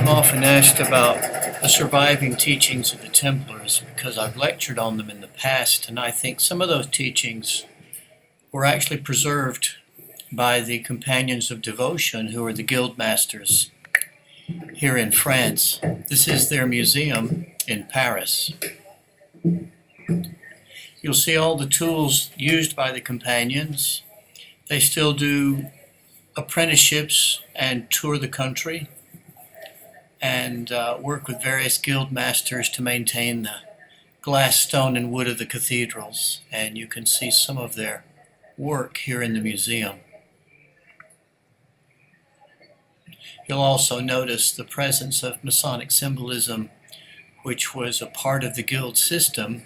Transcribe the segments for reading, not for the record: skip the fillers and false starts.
often asked about the surviving teachings of the Templars because I've lectured on them in the past, and I think some of those teachings were actually preserved by the Companions of Devotion, who are the guild masters here in France. This is their museum in Paris. You'll see all the tools used by the companions. They still do apprenticeships and tour the country and work with various guild masters to maintain the glass, stone, and wood of the cathedrals. And you can see some of their work here in the museum. You'll also notice the presence of Masonic Symbolism, which was a part of the guild system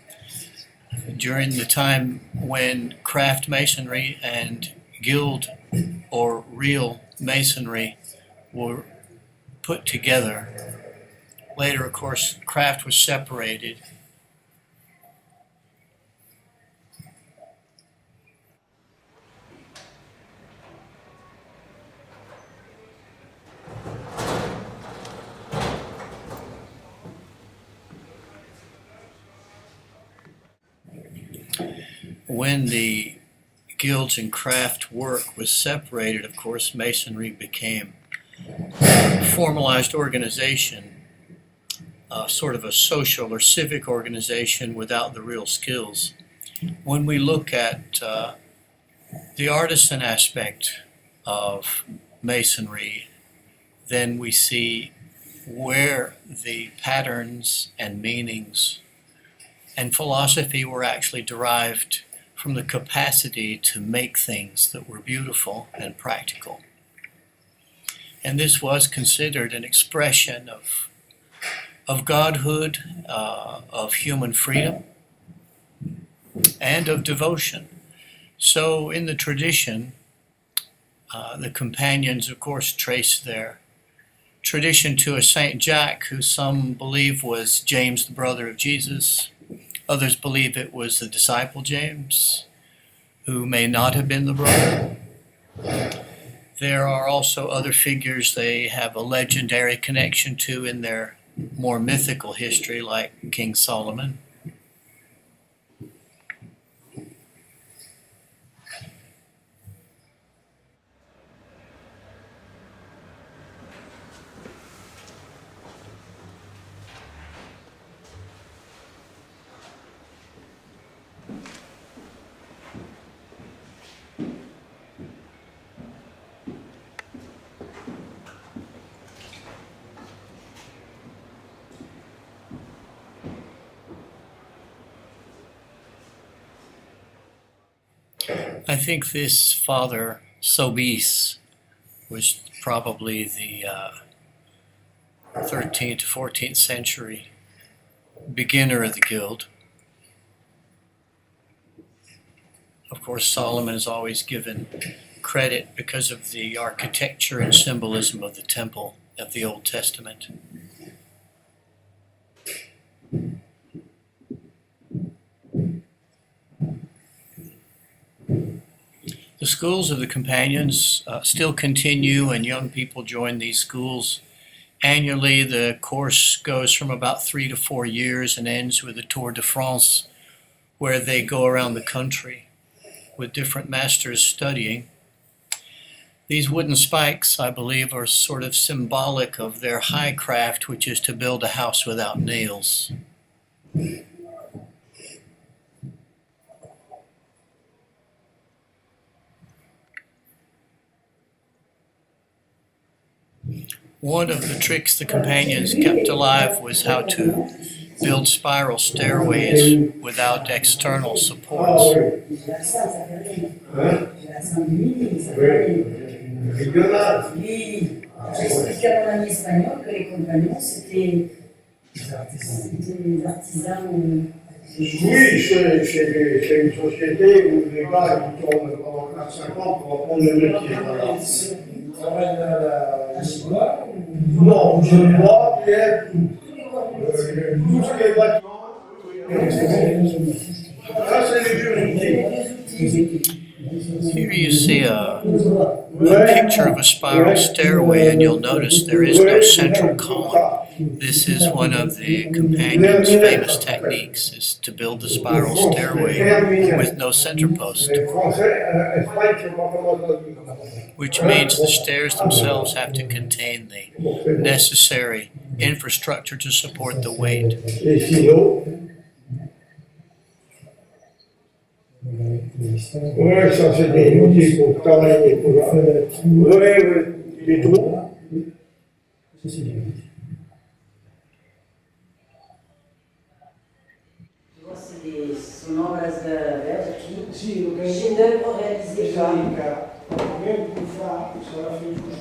during the time when craft masonry and guild or real masonry were put together. Later, of course, craft was separated. When the guilds and craft work was separated, of course, masonry became a formalized organization, sort of a social or civic organization without the real skills. When we look at the artisan aspect of masonry, then we see where the patterns and meanings and philosophy were actually derived from the capacity to make things that were beautiful and practical. And this was considered an expression of godhood, of human freedom, and of devotion. So in the tradition, the companions, of course, trace their tradition to a Saint Jaques, who some believe was James, the brother of Jesus. Others believe it was the disciple James, who may not have been the brother. There are also other figures they have a legendary connection to in their more mythical history, like King Solomon. I think this Father Soubise was probably the 13th to 14th century beginner of the guild. Of course, Solomon is always given credit because of the architecture and symbolism of the temple of the Old Testament. The schools of the companions still continue, and young people join these schools. Annually, the course goes from about 3 to 4 years and ends with a Tour de France, where they go around the country with different masters studying. These wooden spikes, I believe, are sort of symbolic of their high craft, which is to build a house without nails. One of the tricks the companions kept alive was how to build spiral stairways without external supports. Oui, c'est une société où les gars ils tournent pendant 4-5 ans pour apprendre le métier. Voilà. Non, je ne vois bien tout ce qui est bâtiment. Ça, c'est les vieux outils. Here you see a picture of a spiral stairway, and you'll notice there is no central column. This is one of the companions' famous techniques, is to build the spiral stairway with no center post, which means the stairs themselves have to contain the necessary infrastructure to support the weight. Ouais, ça c'est des outils pour travailler, pour du tout. São obras velhas aqui, chefs-d'œuvre réalisés par... Même pour ça, ça a fait tout ça.